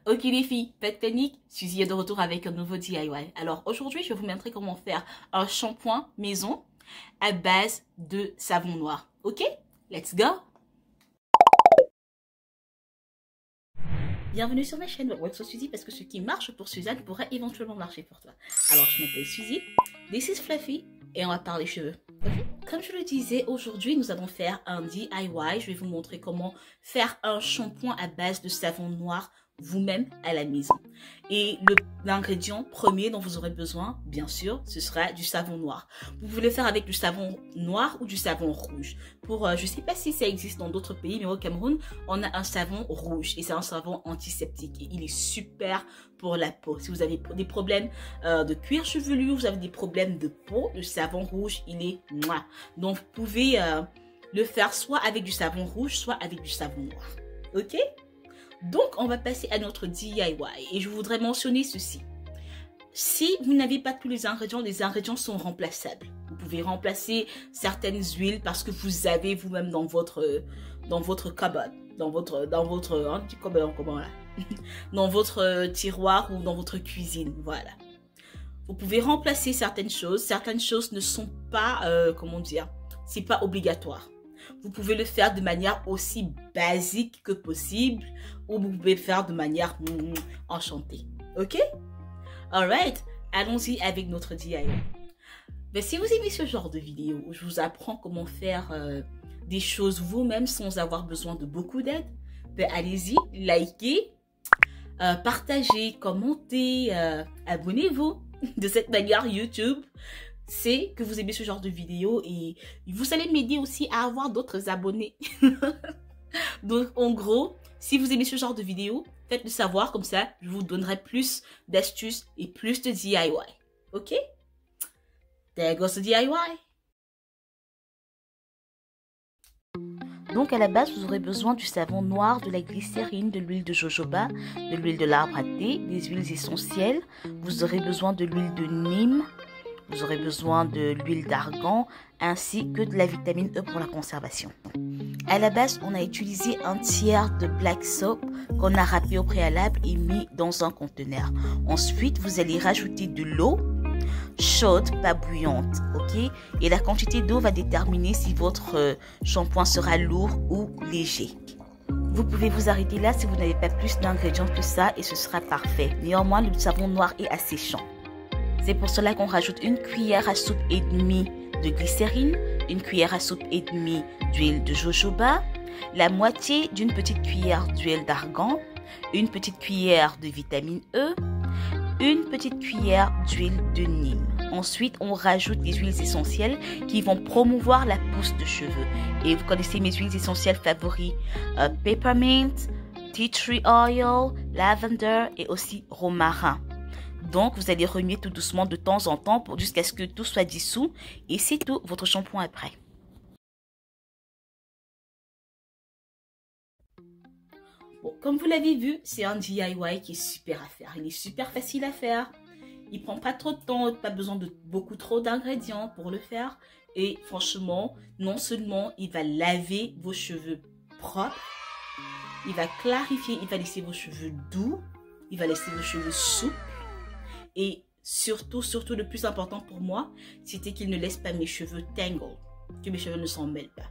Ok les filles, pas de panique, Suzy est de retour avec un nouveau DIY. Alors aujourd'hui, je vais vous montrer comment faire un shampoing maison à base de savon noir. Ok? Let's go! Bienvenue sur ma chaîne Work with Suzy parce que ce qui marche pour Suzanne pourrait éventuellement marcher pour toi. Alors je m'appelle Suzy, this is Fluffy et on va parler cheveux. Okay? Comme je le disais, aujourd'hui nous allons faire un DIY. Je vais vous montrer comment faire un shampoing à base de savon noir vous-même à la maison. Et l'ingrédient premier dont vous aurez besoin, bien sûr, ce sera du savon noir. Vous pouvez le faire avec du savon noir ou du savon rouge. Je ne sais pas si ça existe dans d'autres pays, mais au Cameroun, on a un savon rouge et c'est un savon antiseptique. Et il est super pour la peau. Si vous avez des problèmes de cuir chevelu, vous avez des problèmes de peau, le savon rouge, il est moi. Donc, vous pouvez le faire soit avec du savon rouge, soit avec du savon noir. Ok? Donc, on va passer à notre DIY et je voudrais mentionner ceci. Si vous n'avez pas tous les ingrédients sont remplaçables. Vous pouvez remplacer certaines huiles parce que vous avez vous-même dans votre cupboard, dans votre tiroir ou dans votre cuisine, voilà. Vous pouvez remplacer certaines choses ne sont pas, c'est pas obligatoire. Vous pouvez le faire de manière aussi basique que possible ou vous pouvez le faire de manière enchantée. Ok? Alright, allons-y avec notre DIY. Mais si vous aimez ce genre de vidéo où je vous apprends comment faire des choses vous-même sans avoir besoin de beaucoup d'aide, ben allez-y, likez, partagez, commentez, abonnez-vous. De cette manière, YouTube c'est que vous aimez ce genre de vidéo et vous allez m'aider aussi à avoir d'autres abonnés. Donc en gros, si vous aimez ce genre de vidéo, faites-le savoir, comme ça je vous donnerai plus d'astuces et plus de DIY. Ok? There goes the DIY. Donc à la base, vous aurez besoin du savon noir, de la glycérine, de l'huile de jojoba, de l'huile de l'arbre à thé, des huiles essentielles. Vous aurez besoin de l'huile de Nîmes. Vous aurez besoin de l'huile d'argan ainsi que de la vitamine E pour la conservation. À la base, on a utilisé un tiers de black soap qu'on a râpé au préalable et mis dans un conteneur. Ensuite, vous allez rajouter de l'eau chaude, pas bouillante, ok? Et la quantité d'eau va déterminer si votre shampoing sera lourd ou léger. Vous pouvez vous arrêter là si vous n'avez pas plus d'ingrédients que ça et ce sera parfait. Néanmoins, le savon noir est asséchant. C'est pour cela qu'on rajoute une cuillère à soupe et demie de glycérine, une cuillère à soupe et demie d'huile de jojoba, la moitié d'une petite cuillère d'huile d'argan, une petite cuillère de vitamine E, une petite cuillère d'huile de Nîmes. Ensuite, on rajoute des huiles essentielles qui vont promouvoir la pousse de cheveux. Et vous connaissez mes huiles essentielles favoris, peppermint, tea tree oil, lavender et aussi romarin. Donc, vous allez remuer tout doucement de temps en temps jusqu'à ce que tout soit dissous. Et c'est tout, votre shampoing est prêt. Bon, comme vous l'avez vu, c'est un DIY qui est super à faire. Il est super facile à faire. Il prend pas trop de temps, pas besoin de beaucoup trop d'ingrédients pour le faire. Et franchement, non seulement il va laver vos cheveux propres, il va clarifier, il va laisser vos cheveux doux, il va laisser vos cheveux souples. Et surtout, le plus important pour moi, c'était qu'il ne laisse pas mes cheveux tangle, que mes cheveux ne s'en mêlent pas.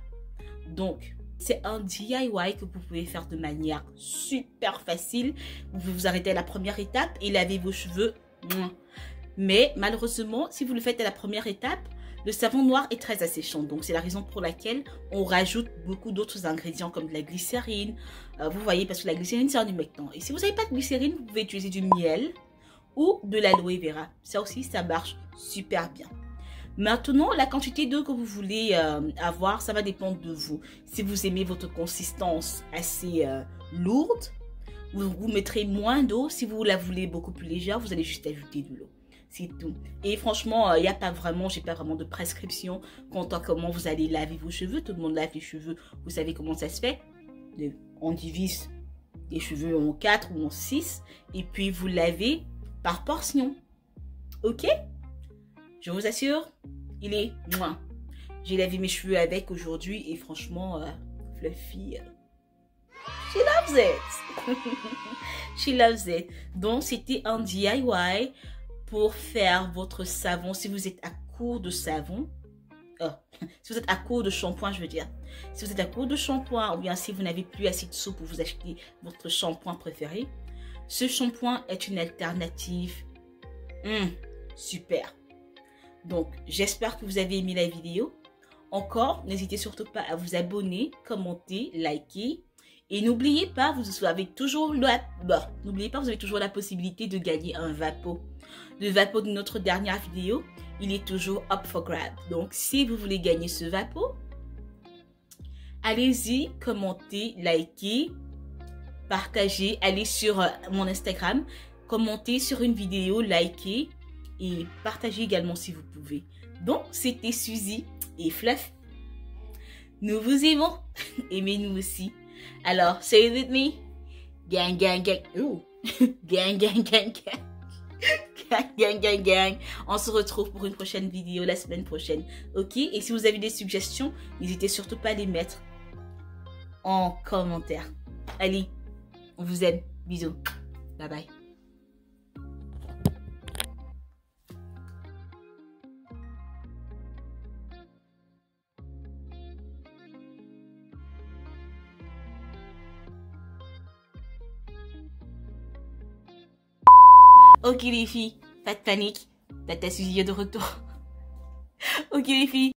Donc, c'est un DIY que vous pouvez faire de manière super facile. Vous pouvez vous arrêter à la première étape et laver vos cheveux. Mais malheureusement, si vous le faites à la première étape, le savon noir est très asséchant. Donc, c'est la raison pour laquelle on rajoute beaucoup d'autres ingrédients comme de la glycérine. Vous voyez, parce que la glycérine, c'est un humectant. Et si vous n'avez pas de glycérine, vous pouvez utiliser du miel ou de l'aloe vera. Ça aussi, ça marche super bien. Maintenant, la quantité d'eau que vous voulez avoir, ça va dépendre de vous. Si vous aimez votre consistance assez lourde, vous mettrez moins d'eau. Si vous la voulez beaucoup plus légère, vous allez juste ajouter de l'eau. C'est tout. Et franchement, j'ai pas vraiment de prescription quant à comment vous allez laver vos cheveux. Tout le monde lave les cheveux. Vous savez comment ça se fait. On divise les cheveux en 4 ou en 6 et puis vous lavez par portion. Ok? Je vous assure, il est moins. J'ai lavé mes cheveux avec aujourd'hui et franchement, Fluffy, she loves it. She loves it. Donc, c'était un DIY pour faire votre savon. Si vous êtes à court de savon, si vous êtes à court de shampoing, je veux dire. Si vous êtes à court de shampoing, ou bien si vous n'avez plus assez de sous pour vous acheter votre shampoing préféré, ce shampoing est une alternative super. Donc, j'espère que vous avez aimé la vidéo. Encore, n'hésitez surtout pas à vous abonner, commenter, liker. Et n'oubliez pas, vous avez toujours la possibilité de gagner un Vapo. Le Vapo de notre dernière vidéo, il est toujours up for grab. Donc, si vous voulez gagner ce Vapo, allez-y, commentez, likez, partagez, allez sur mon Instagram, commentez sur une vidéo, likez et partagez également si vous pouvez. Donc, c'était Suzy et Fluff. Nous vous aimons, aimez-nous aussi. Alors, say it with me. Gang, gang, gang. Ooh. Gang, gang, gang, gang. Gang, gang, gang, gang. On se retrouve pour une prochaine vidéo la semaine prochaine. Ok? Et si vous avez des suggestions, n'hésitez surtout pas à les mettre en commentaire. Allez, on vous aime. Bisous. Bye bye. Ok les filles, pas de panique, Tata Suzy est de retour. Ok les filles.